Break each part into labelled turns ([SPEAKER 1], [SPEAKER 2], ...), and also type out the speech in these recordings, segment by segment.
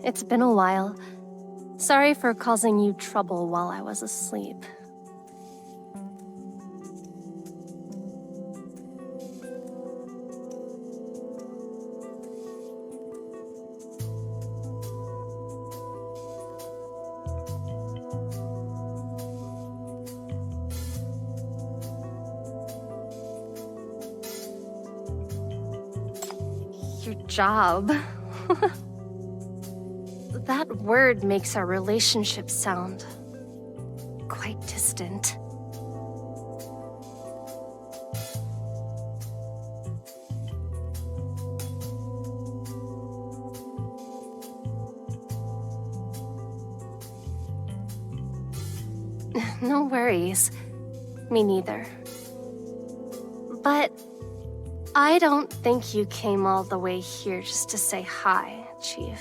[SPEAKER 1] It's been a while. Sorry for causing you trouble while I was asleep. Your job. That word makes our relationship sound quite distant. No worries. Me neither. But I don't think you came all the way here just to say hi, Chief.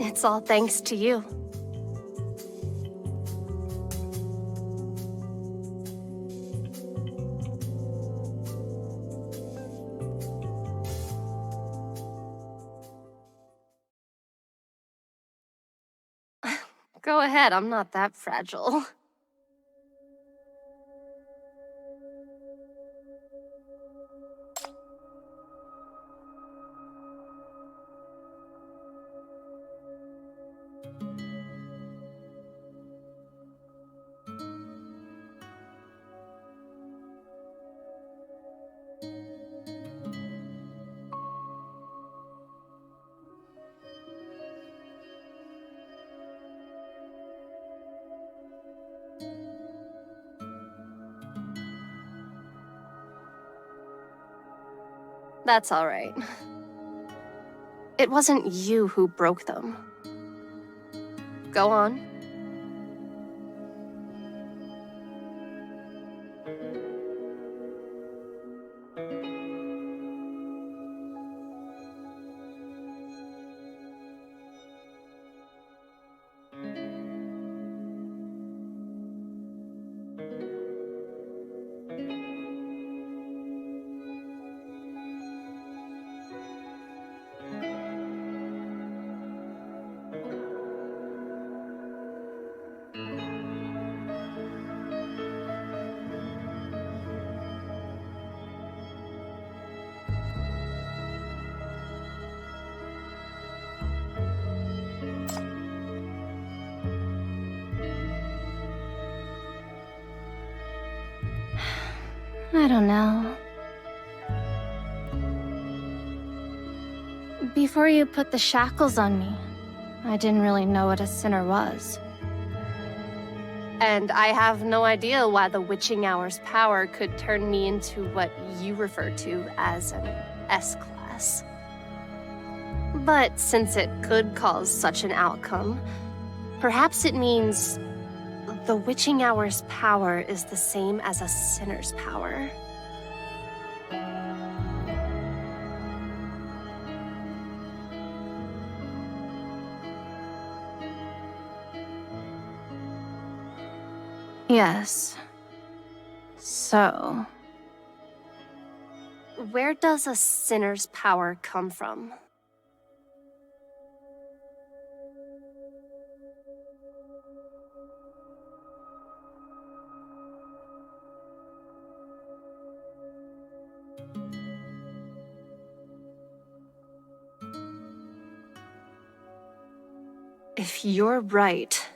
[SPEAKER 1] It's all thanks to you. Go ahead, I'm not that fragile. That's all right. It wasn't you who broke them. Go on. I don't know. Before you put the shackles on me, I didn't really know what a sinner was. And I have no idea why the witching hour's power could turn me into what you refer to as an S-class. But since it could cause such an outcome, perhaps it means the witching hour's power is the same as a sinner's power. Yes. So, where does a sinner's power come from? If you're right,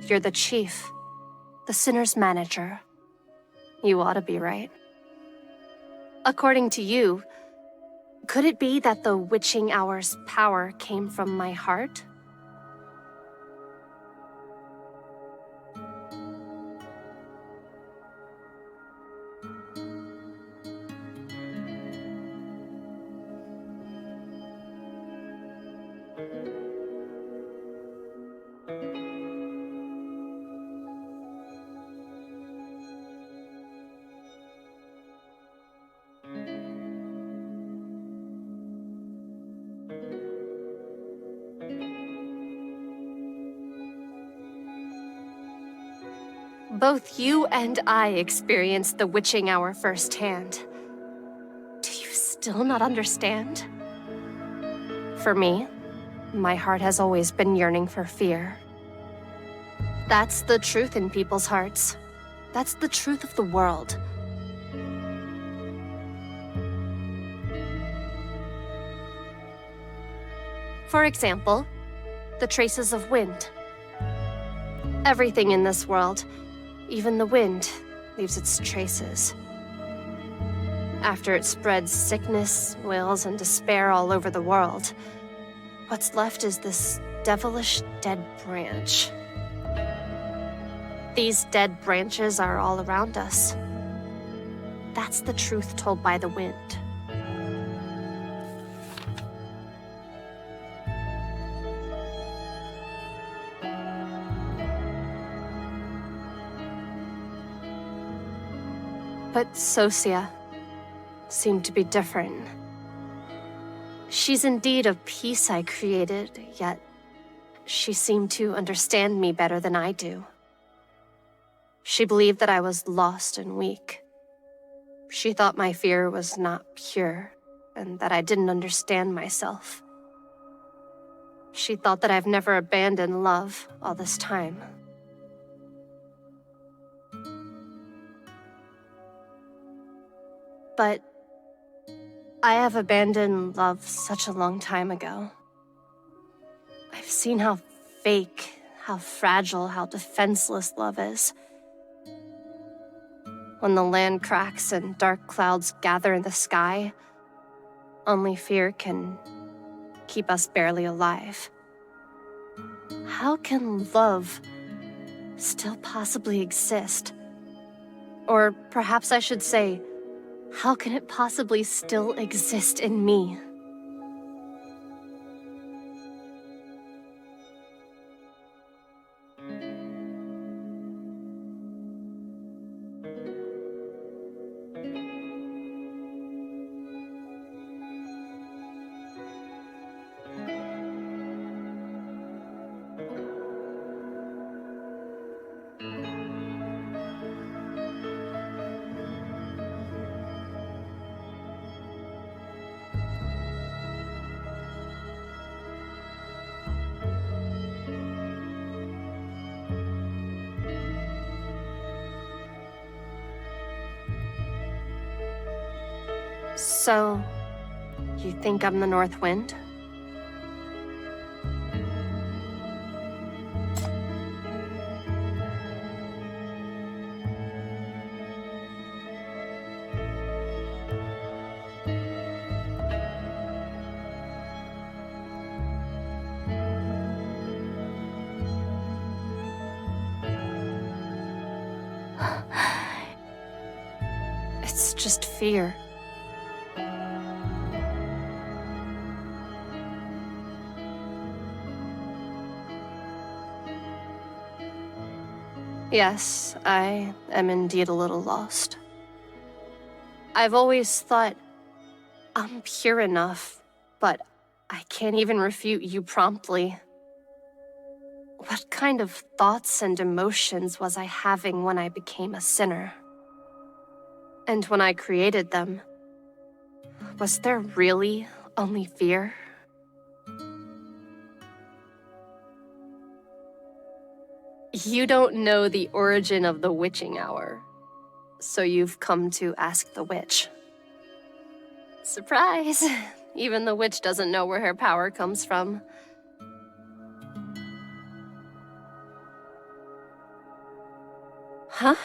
[SPEAKER 1] you're the chief, the sinner's manager. You ought to be right. According to you, could it be that the witching hour's power came from my heart? Both you and I experienced the witching hour firsthand. Do you still not understand? For me, my heart has always been yearning for fear. That's the truth in people's hearts. That's the truth of the world. For example, the traces of wind. Everything in this world, even the wind, leaves its traces. After it spreads sickness, wills, and despair all over the world, what's left is this devilish dead branch. These dead branches are all around us. That's the truth told by the wind. But Sosia seemed to be different. She's indeed a piece I created, yet she seemed to understand me better than I do. She believed that I was lost and weak. She thought my fear was not pure, and that I didn't understand myself. She thought that I've never abandoned love all this time. But I have abandoned love such a long time ago. I've seen how fake, how fragile, how defenseless love is. When the land cracks and dark clouds gather in the sky, only fear can keep us barely alive. How can love still possibly exist? Or perhaps I should say, how can it possibly still exist in me? So, you think I'm the North Wind? It's just fear. Yes, I am indeed a little lost. I've always thought I'm pure enough, but I can't even refute you promptly. What kind of thoughts and emotions was I having when I became a sinner? And when I created them, was there really only fear? You don't know the origin of the witching hour, so you've come to ask the witch. Surprise! Even the witch doesn't know where her power comes from. Huh?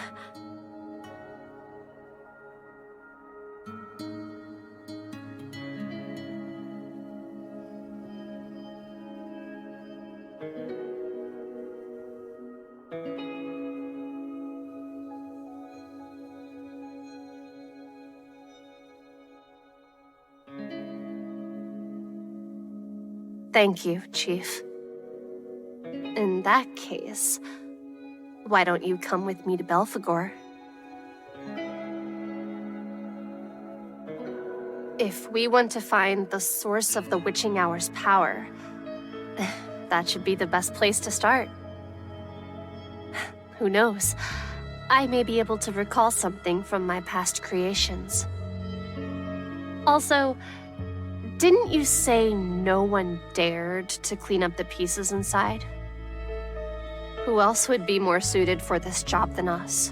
[SPEAKER 1] Thank you, Chief. In that case, why don't you come with me to Belphegor? If we want to find the source of the witching hour's power, that should be the best place to start. Who knows? I may be able to recall something from my past creations. Also, didn't you say no one dared to clean up the pieces inside? Who else would be more suited for this job than us?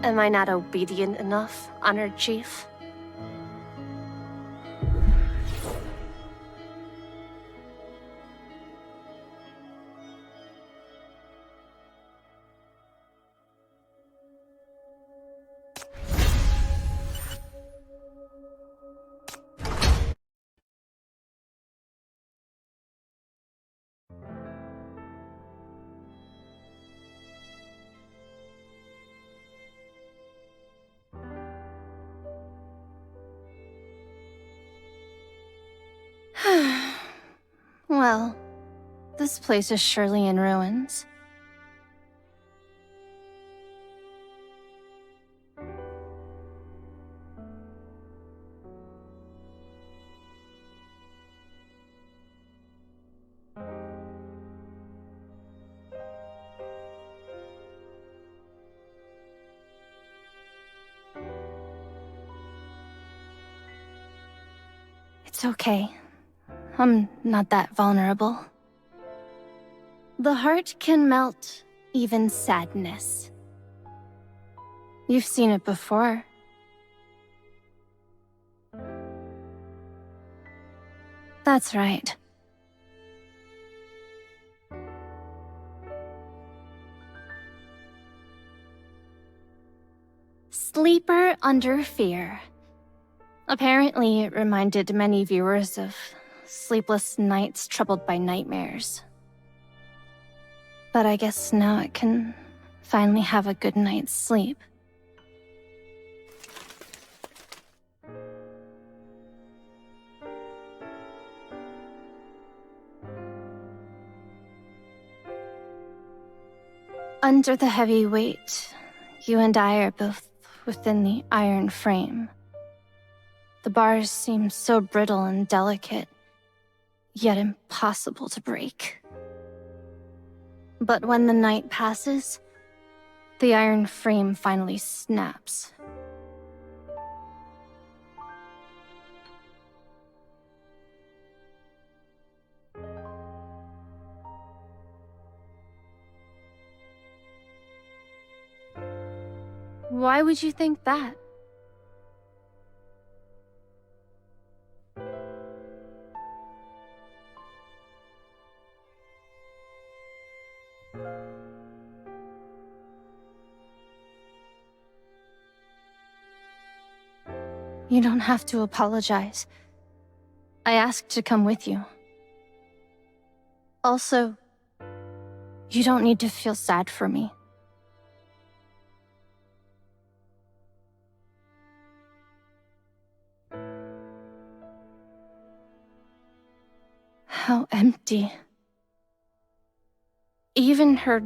[SPEAKER 1] Am I not obedient enough, Honored Chief? Well, this place is surely in ruins. It's okay. I'm not that vulnerable. The heart can melt even sadness. You've seen it before. That's right. Sleeper Under Fear. Apparently, it reminded many viewers of sleepless nights troubled by nightmares. But I guess now it can finally have a good night's sleep. Under the heavy weight, you and I are both within the iron frame. The bars seem so brittle and delicate, yet impossible to break. But when the night passes, the iron frame finally snaps. Why would you think that? You don't have to apologize. I asked to come with you. Also, you don't need to feel sad for me. How empty. Even her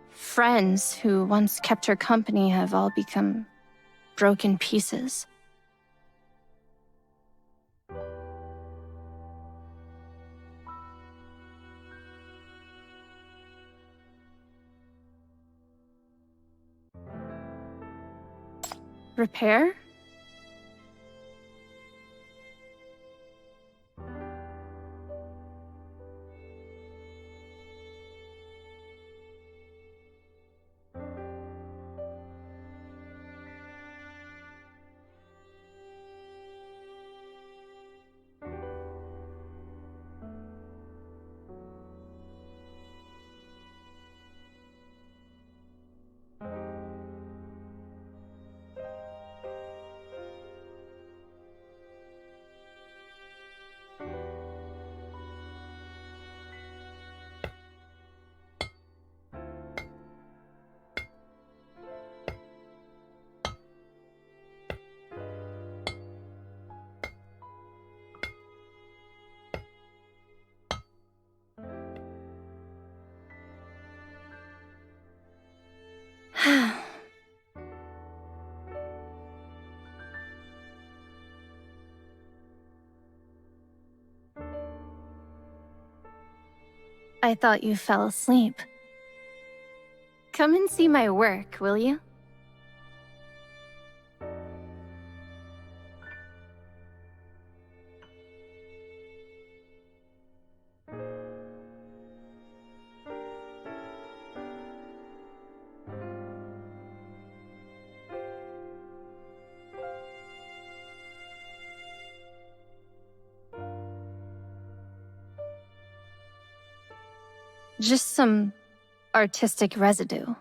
[SPEAKER 1] friends who once kept her company have all become broken pieces. Repair? I thought you fell asleep. Come and see my work, will you? Just some artistic residue.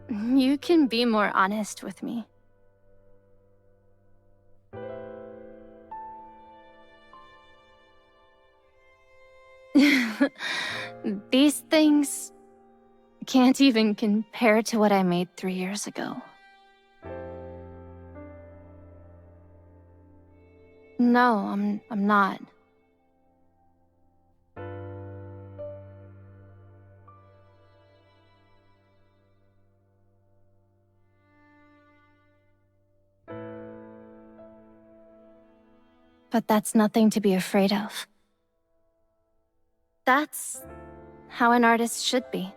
[SPEAKER 1] You can be more honest with me. These things can't even compare to what I made 3 years ago. No, I'm not. But that's nothing to be afraid of. That's how an artist should be.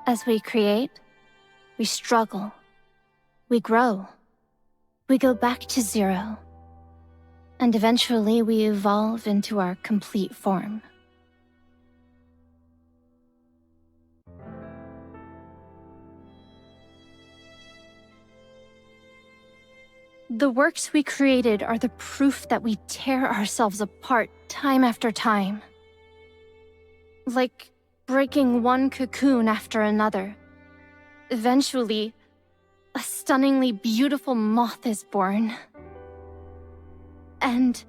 [SPEAKER 1] As we create, we struggle, we grow, we go back to zero, and eventually we evolve into our complete form. The works we created are the proof that we tear ourselves apart time after time. Like breaking one cocoon after another. Eventually, a stunningly beautiful moth is born. And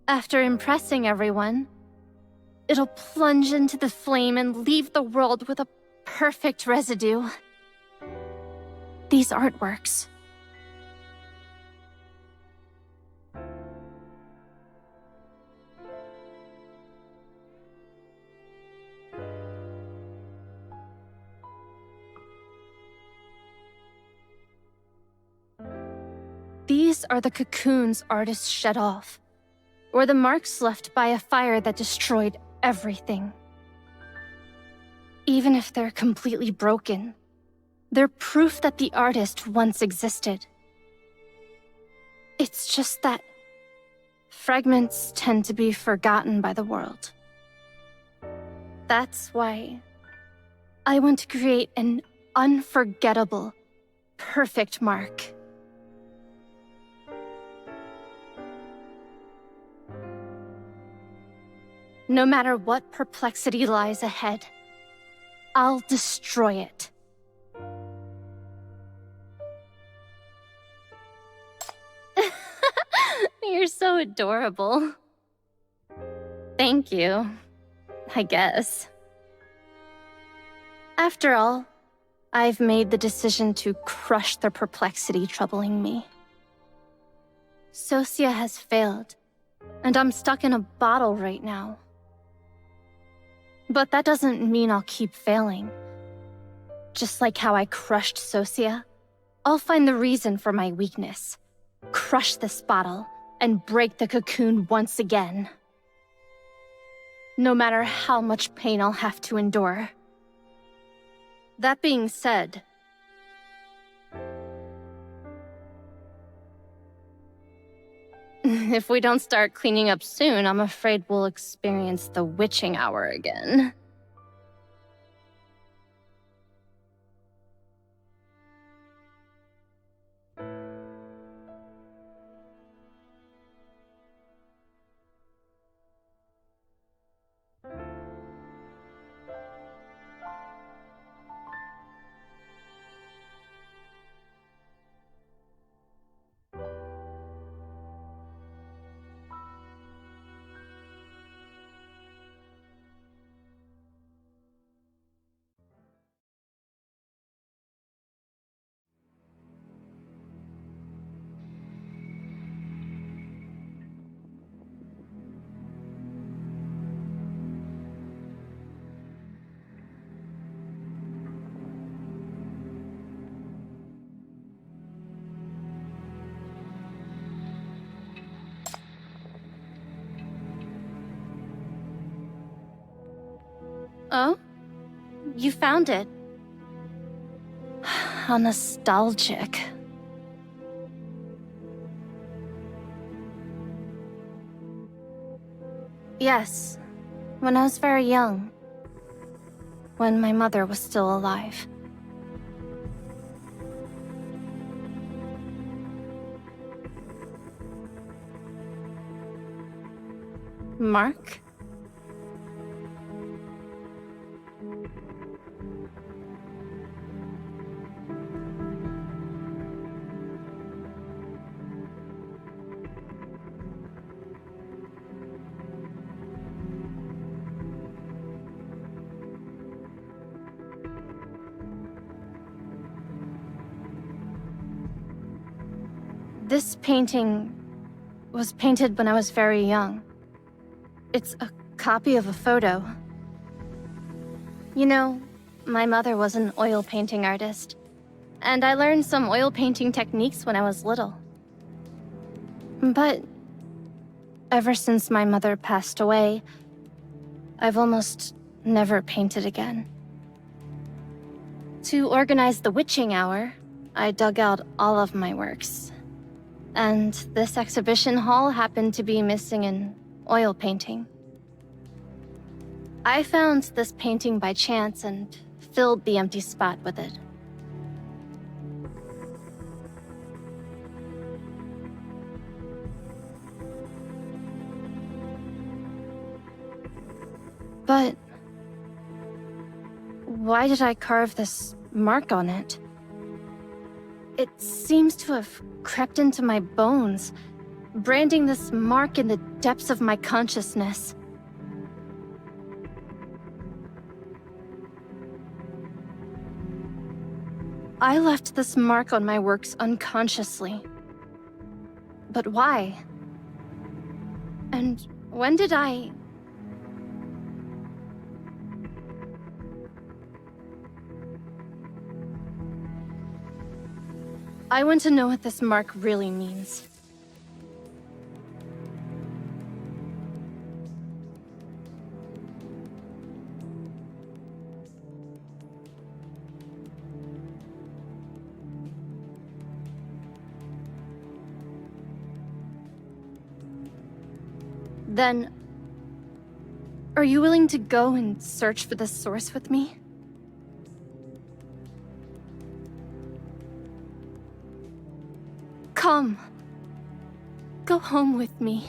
[SPEAKER 1] after impressing everyone, it'll plunge into the flame and leave the world with a perfect residue. These artworks. These are the cocoons artists shed off, or the marks left by a fire that destroyed everything. Even if they're completely broken, they're proof that the artist once existed. It's just that fragments tend to be forgotten by the world. That's why I want to create an unforgettable, perfect mark. No matter what perplexity lies ahead, I'll destroy it. You're so adorable. Thank you, I guess. After all, I've made the decision to crush the perplexity troubling me. Socia has failed, and I'm stuck in a bottle right now. But that doesn't mean I'll keep failing. Just like how I crushed Socia, I'll find the reason for my weakness, crush this bottle, and break the cocoon once again. No matter how much pain I'll have to endure. That being said, if we don't start cleaning up soon, I'm afraid we'll experience the witching hour again. Oh? You found it. How nostalgic. Yes, when I was very young. When my mother was still alive. Mark? This painting was painted when I was very young. It's a copy of a photo. You know, my mother was an oil painting artist, and I learned some oil painting techniques when I was little. But ever since my mother passed away, I've almost never painted again. To organize the witching hour, I dug out all of my works. And this exhibition hall happened to be missing an oil painting. I found this painting by chance and filled the empty spot with it. But why did I carve this mark on it? It seems to have crept into my bones, branding this mark in the depths of my consciousness. I left this mark on my works unconsciously. But why? And when did I... I want to know what this mark really means. Then, are you willing to go and search for the source with me? Come. Go home with me.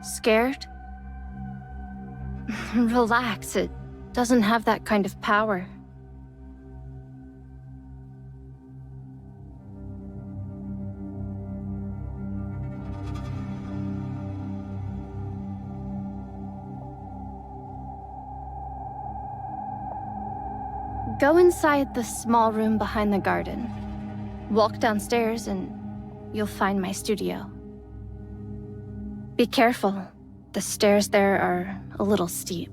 [SPEAKER 1] Scared? Relax, it doesn't have that kind of power. Go inside the small room behind the garden. Walk downstairs and you'll find my studio. Be careful. The stairs there are a little steep.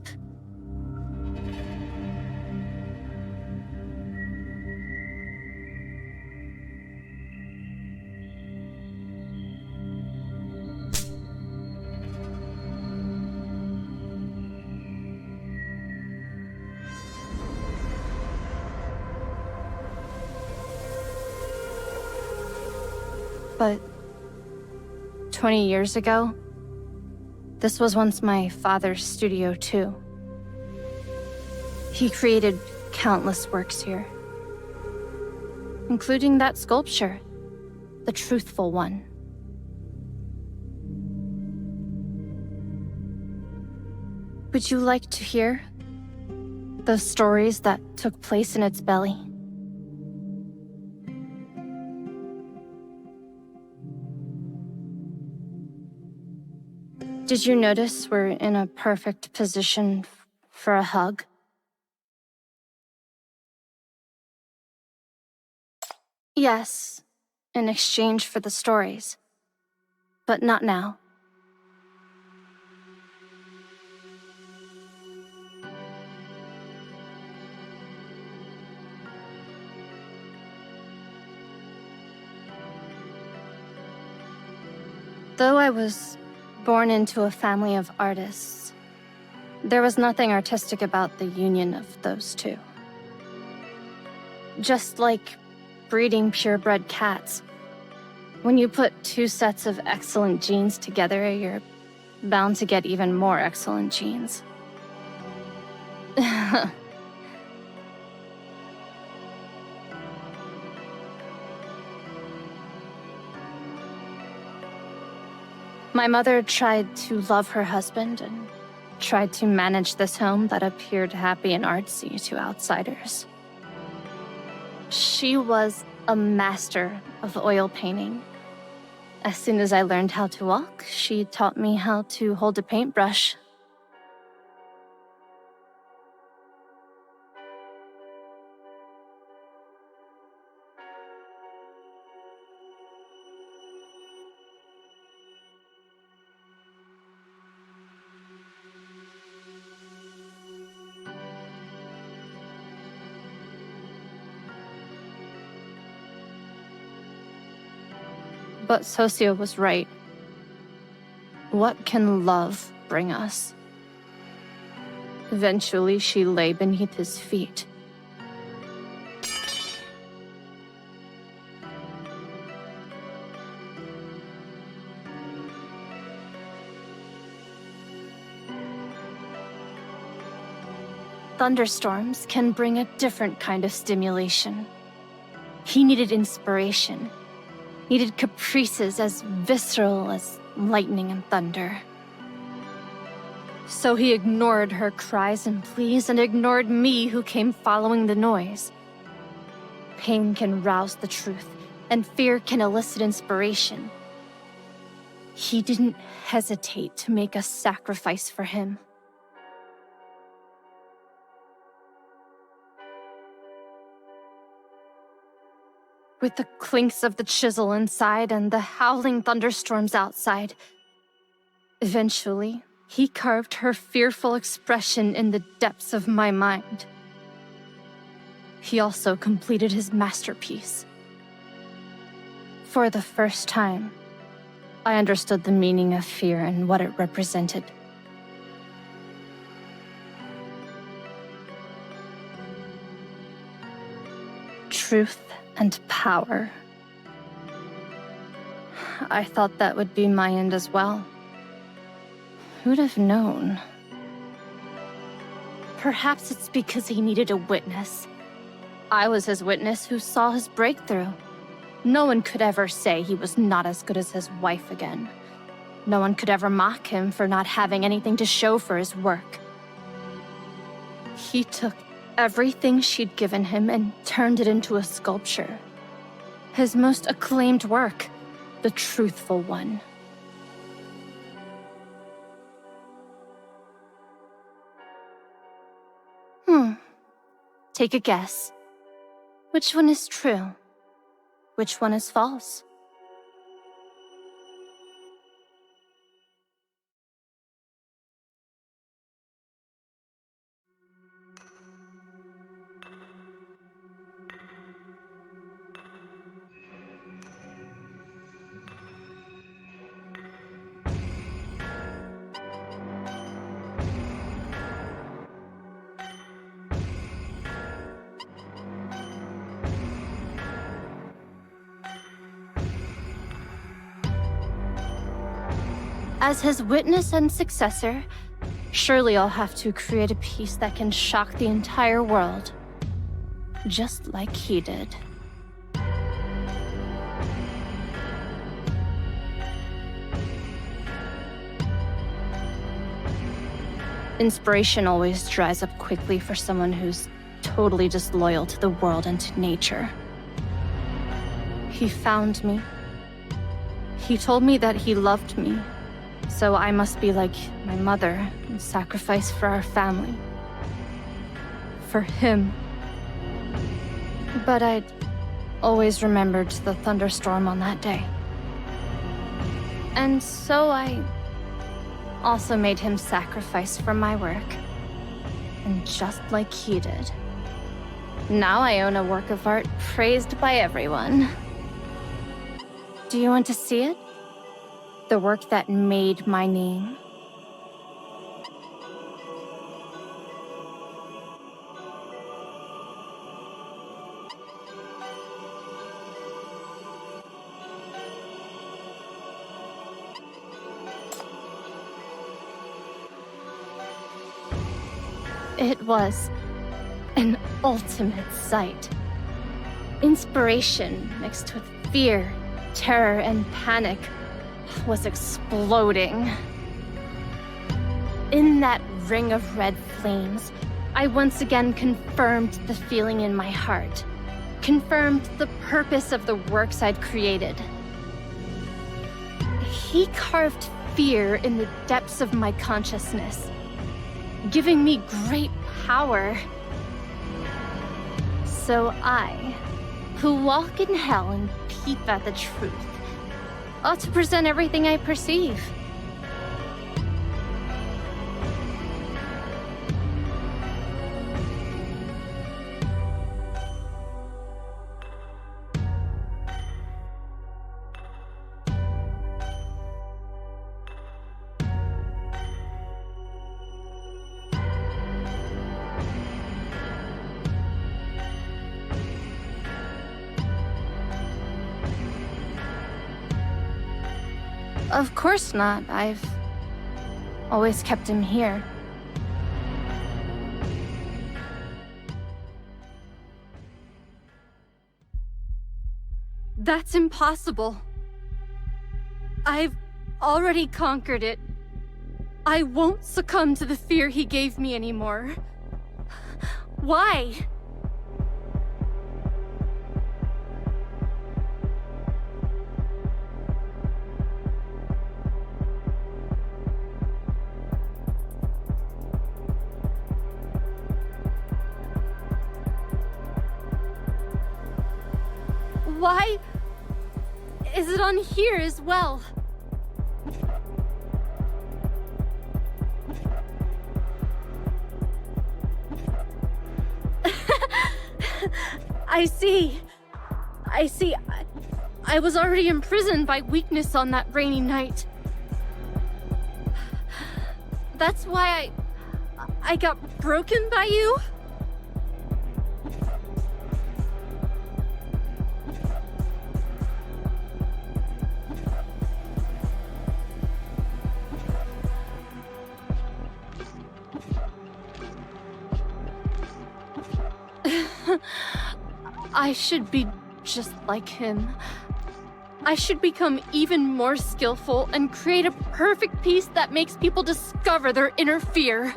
[SPEAKER 1] But 20 years ago, this was once my father's studio too. He created countless works here, including that sculpture, the truthful one. Would you like to hear those stories that took place in its belly? Did you notice we're in a perfect position for a hug? Yes, in exchange for the stories. But not now. Though I was born into a family of artists, there was nothing artistic about the union of those two. Just like breeding purebred cats. When you put two sets of excellent genes together, you're bound to get even more excellent genes. My mother tried to love her husband and tried to manage this home that appeared happy and artsy to outsiders. She was a master of oil painting. As soon as I learned how to walk, she taught me how to hold a paintbrush. But Socio was right. What can love bring us? Eventually, she lay beneath his feet. Thunderstorms can bring a different kind of stimulation. He needed inspiration. Needed caprices as visceral as lightning and thunder. So he ignored her cries and pleas and ignored me who came following the noise. Pain can rouse the truth, and fear can elicit inspiration. He didn't hesitate to make a sacrifice for him. With the clinks of the chisel inside and the howling thunderstorms outside, eventually, he carved her fearful expression in the depths of my mind. He also completed his masterpiece. For the first time, I understood the meaning of fear and what it represented. Truth and power. I thought that would be my end as well. Who'd have known? Perhaps it's because he needed a witness. I was his witness who saw his breakthrough. No one could ever say he was not as good as his wife again. No one could ever mock him for not having anything to show for his work. He took everything she'd given him and turned it into a sculpture. His most acclaimed work, the truthful one. Take a guess. Which one is true? Which one is false? As his witness and successor, surely I'll have to create a piece that can shock the entire world. Just like he did. Inspiration always dries up quickly for someone who's totally disloyal to the world and to nature. He found me. He told me that he loved me.
[SPEAKER 2] So I must be like my mother and sacrifice for our family. For him. But I'd always remembered the thunderstorm on that day. And so I also made him sacrifice for my work. And just like he did. Now I own a work of art praised by everyone. Do you want to see it? The work that made my name. It was an ultimate sight. Inspiration mixed with fear, terror, and panic was exploding. In that ring of red flames, I once again confirmed the feeling in my heart, confirmed the purpose of the works I'd created. He carved fear in the depths of my consciousness, giving me great power. So I, who walk in hell and peep at the truth, ought to present everything I perceive. Of course not. I've always kept him here. That's impossible. I've already conquered it. I won't succumb to the fear he gave me anymore. Why? Why is it on here as well? I see. I was already imprisoned by weakness on that rainy night. That's why I got broken by you? I should be just like him. I should become even more skillful and create a perfect piece that makes people discover their inner fear.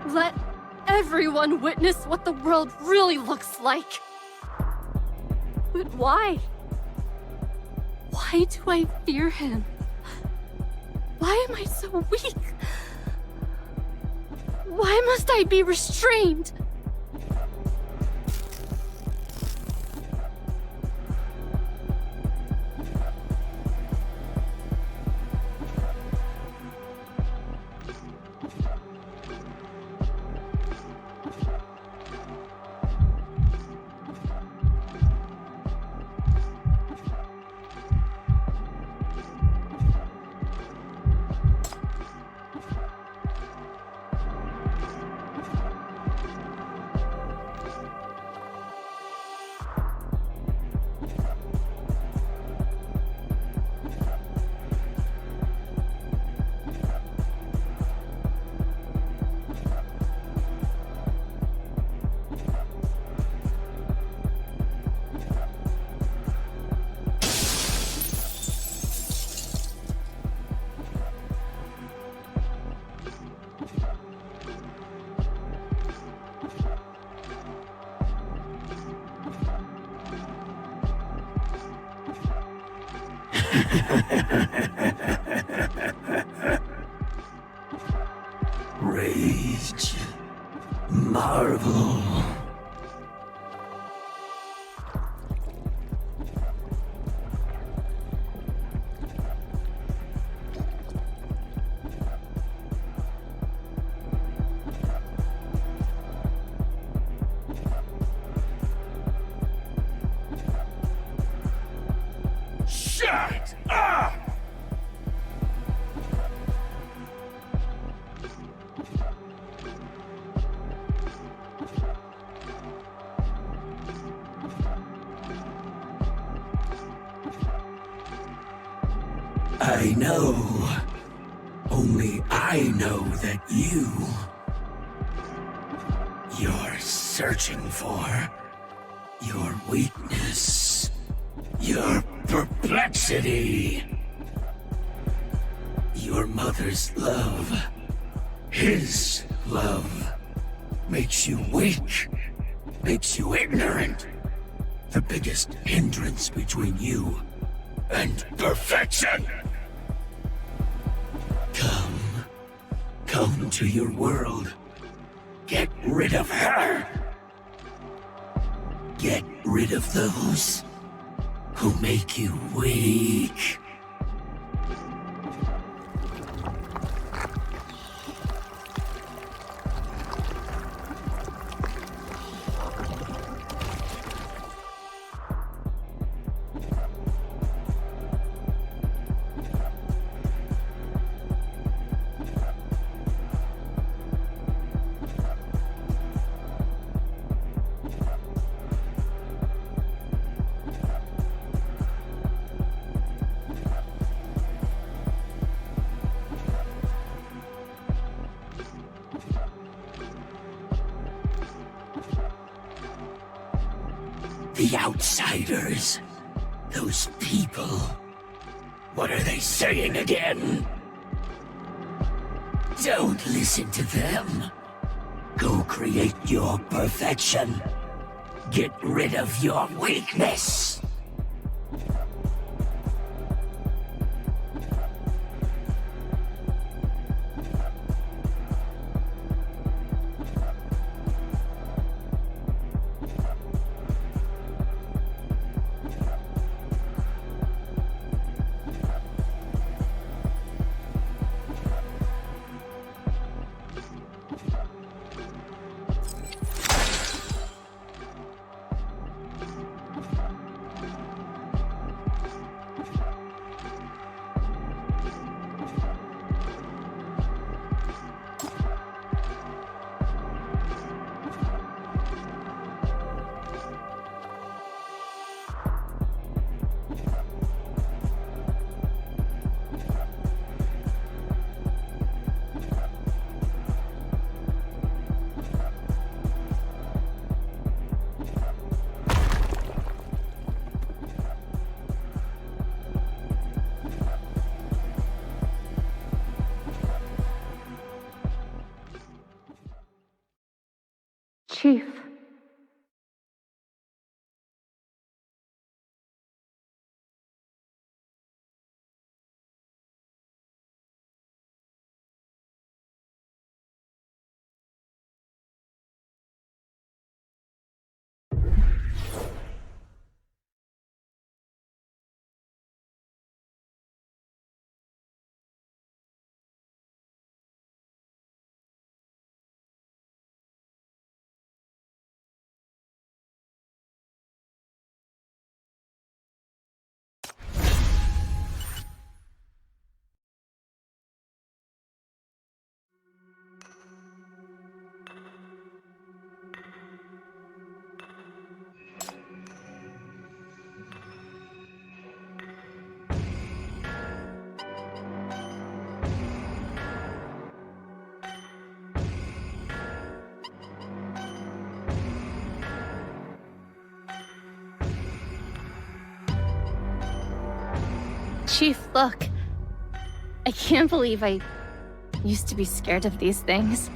[SPEAKER 2] Let everyone witness what the world really looks like. But why? Why do I fear him? Why am I so weak? Why must I be restrained?
[SPEAKER 3] Rage. Marvel.
[SPEAKER 4] Shut up!
[SPEAKER 3] I know. Only I know that you're searching for your weakness, your perplexity, your mother's love, his love, makes you weak, makes you ignorant. The biggest hindrance between you and perfection. Come to your world. Get rid of her. Get rid of those who make you weak. The outsiders. Those people. What are they saying again? Don't listen to them. Go create your perfection. Get rid of your weakness.
[SPEAKER 2] Chief. Chief, look. I can't believe I used to be scared of these things.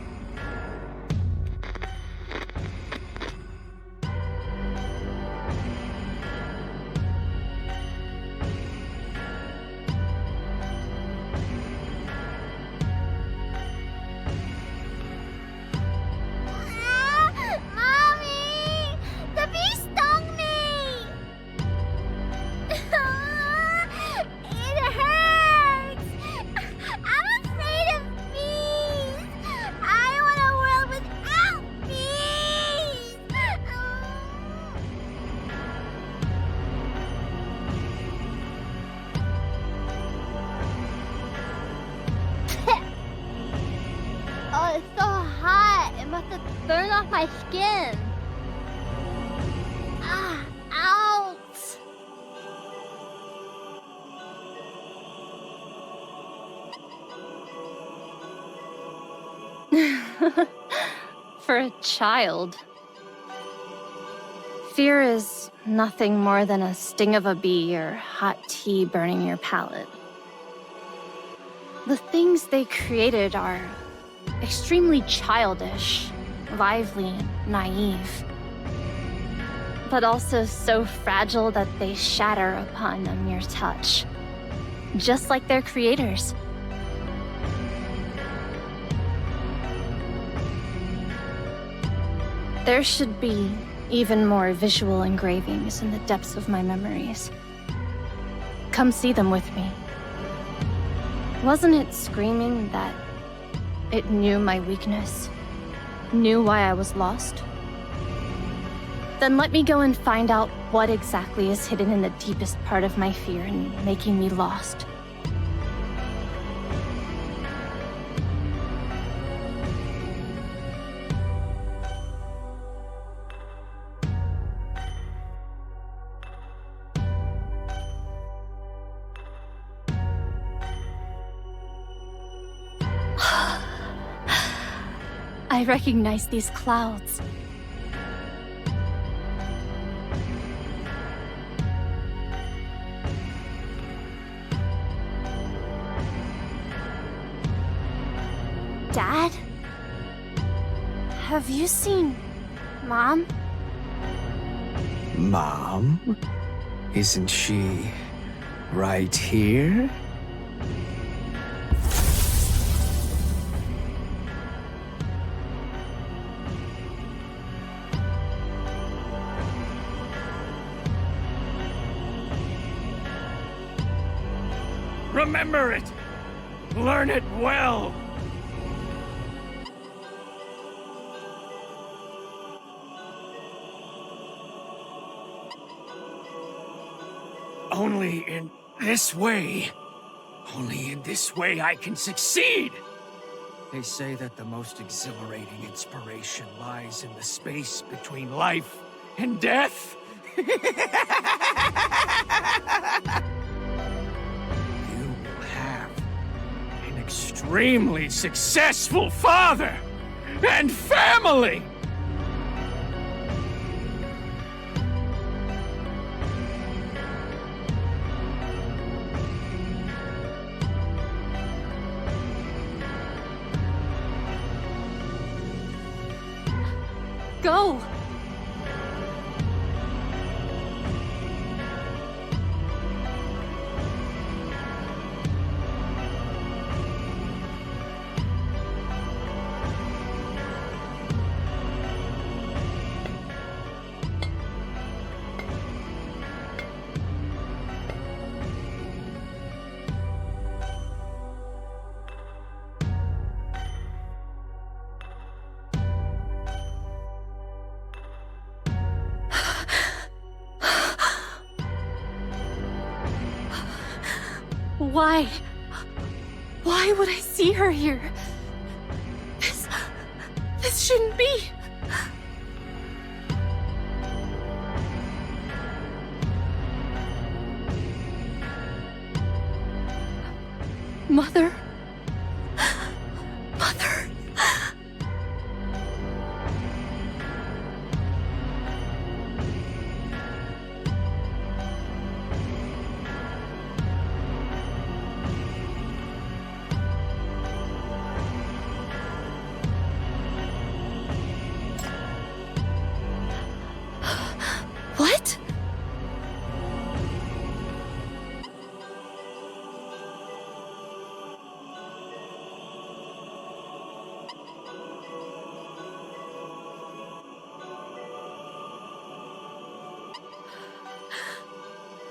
[SPEAKER 2] Burn off my skin! Ah, ouch! For a child. Fear is nothing more than a sting of a bee or hot tea burning your palate. The things they created are extremely childish, lively, and naive, but also so fragile that they shatter upon a mere touch, just like their creators. There should be even more visual engravings in the depths of my memories. Come see them with me. Wasn't it screaming that it knew my weakness, knew why I was lost? Then let me go and find out what exactly is hidden in the deepest part of my fear and making me lost. I recognize these clouds. Dad? Have you seen Mom?
[SPEAKER 5] Mom? Isn't she right here?
[SPEAKER 4] Remember it! Learn it well! Only in this way I can succeed! They say that the most exhilarating inspiration lies in the space between life and death. You will have an extremely successful father and family!
[SPEAKER 2] Go! Why? Why would I see her here? This shouldn't be. Mother? Mother? What?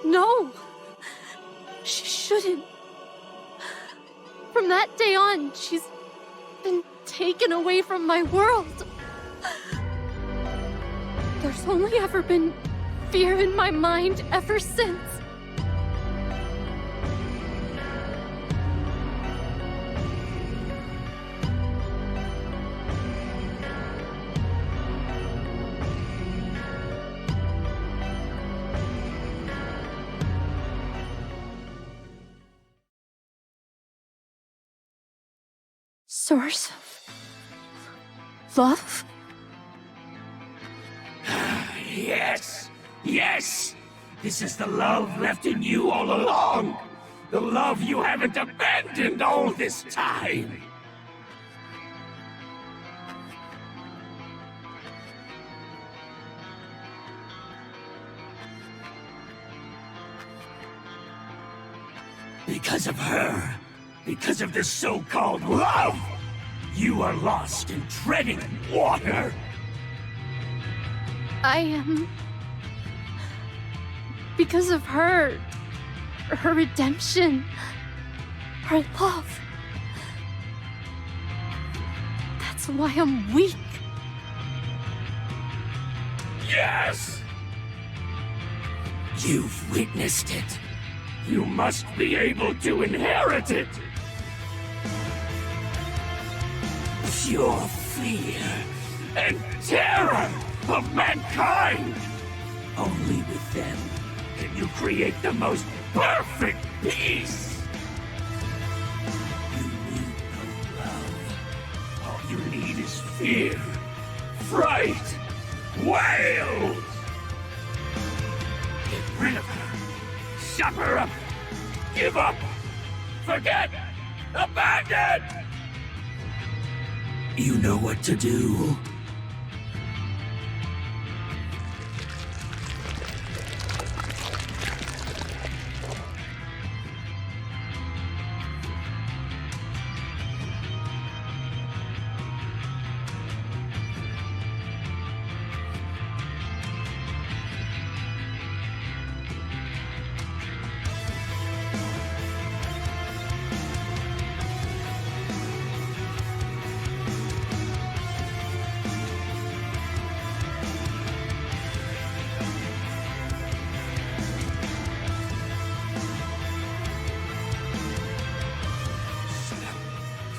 [SPEAKER 2] No! She shouldn't. From that day on, she's been taken away from my world. There's only ever been fear in my mind ever since. source of love?
[SPEAKER 3] Yes, yes! This is the love left in you all along! The love you haven't abandoned all this time! Because of her, because of this so-called love, you are lost in treading water!
[SPEAKER 2] I am... Because of her redemption, her love. That's why I'm weak.
[SPEAKER 3] Yes! You've witnessed it. You must be able to inherit it! Pure fear and terror of mankind! Only with them can you create the most perfect peace! You need no love. All you need is fear, fright, wails! Get rid of her! Shut her up! Give up! Forget! Abandon! You know what to do.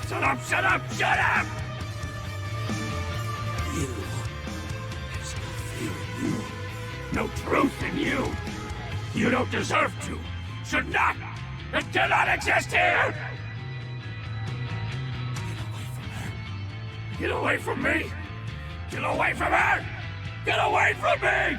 [SPEAKER 3] Shut up, shut up, shut up! You... There's no fear in you. No truth in you. You don't deserve to. Should not. It cannot exist here! Get away from her. Get away from me! Get away from her! Get away from me!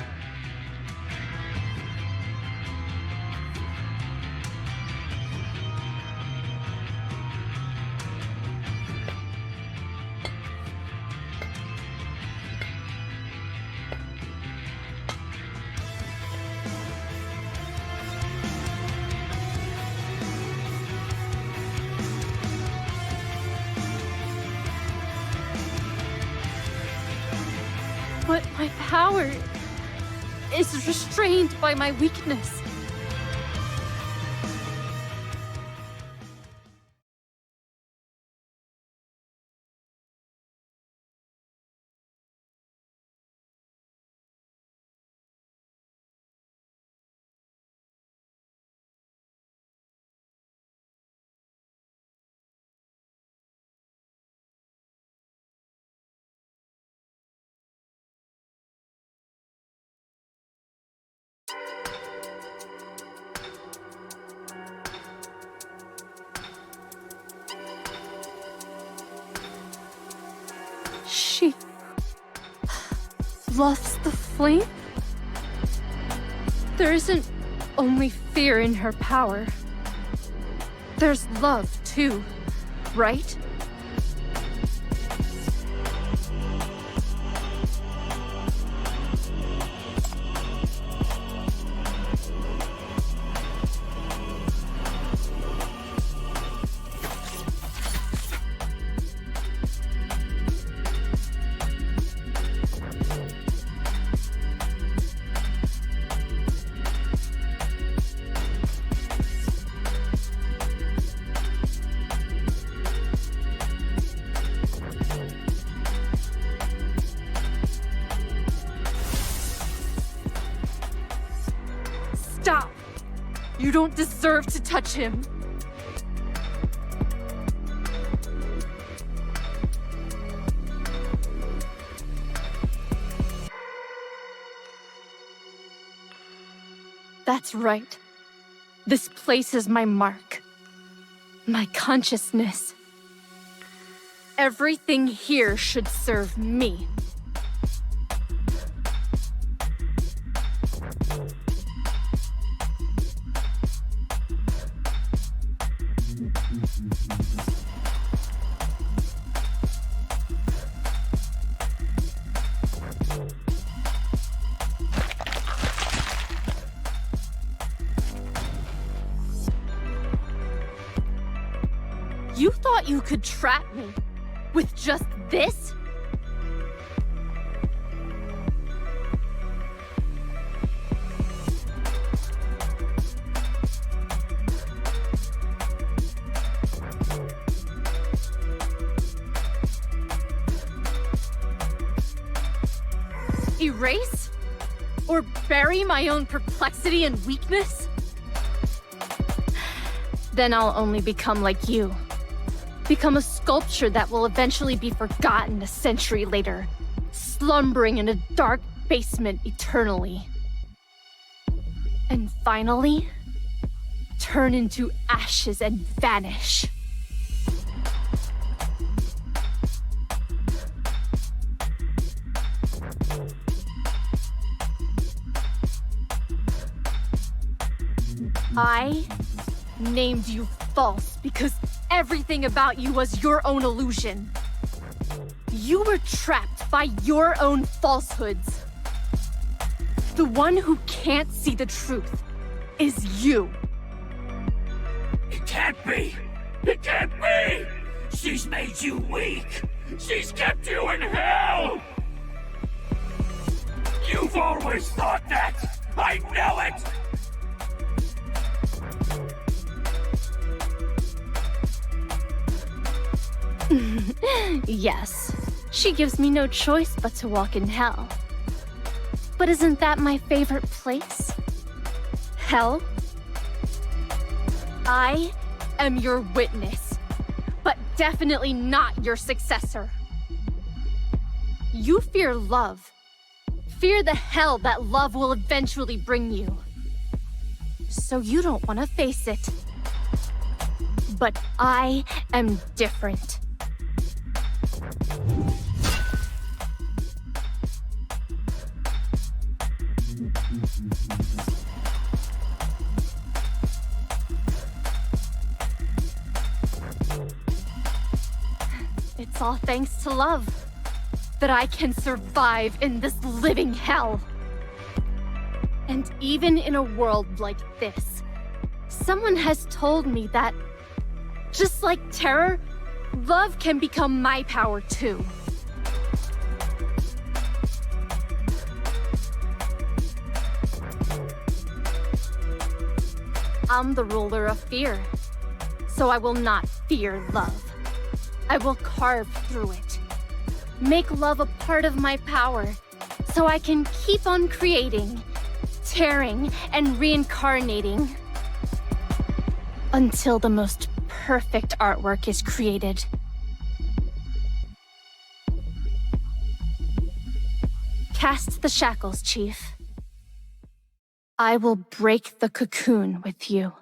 [SPEAKER 2] But my power is restrained by my weakness. She loves the flame? There isn't only fear in her power. There's love, too, right? Stop! You don't deserve to touch him. That's right. This place is my mark. My consciousness. Everything here should serve me. You thought you could trap me with just this? Erase? Or bury my own perplexity and weakness? Then I'll only become like you. Become a sculpture that will eventually be forgotten a century later, slumbering in a dark basement eternally. And finally, turn into ashes and vanish. I named you false because everything about you was your own illusion. You were trapped by your own falsehoods. The one who can't see the truth is you.
[SPEAKER 3] It can't be! It can't be! She's made you weak! She's kept you in hell! You've always thought that! I know it!
[SPEAKER 2] Yes, she gives me no choice but to walk in hell. But isn't that my favorite place? Hell? I am your witness, but definitely not your successor. You fear love. Fear the hell that love will eventually bring you. So you don't want to face it. But I am different. It's all thanks to love that I can survive in this living hell. And even in a world like this, someone has told me that, just like terror, love can become my power too. I'm the ruler of fear, so I will not fear love. I will carve through it. Make love a part of my power, so I can keep on creating, tearing, and reincarnating. Until the most perfect artwork is created. Cast the shackles, Chief. I will break the cocoon with you.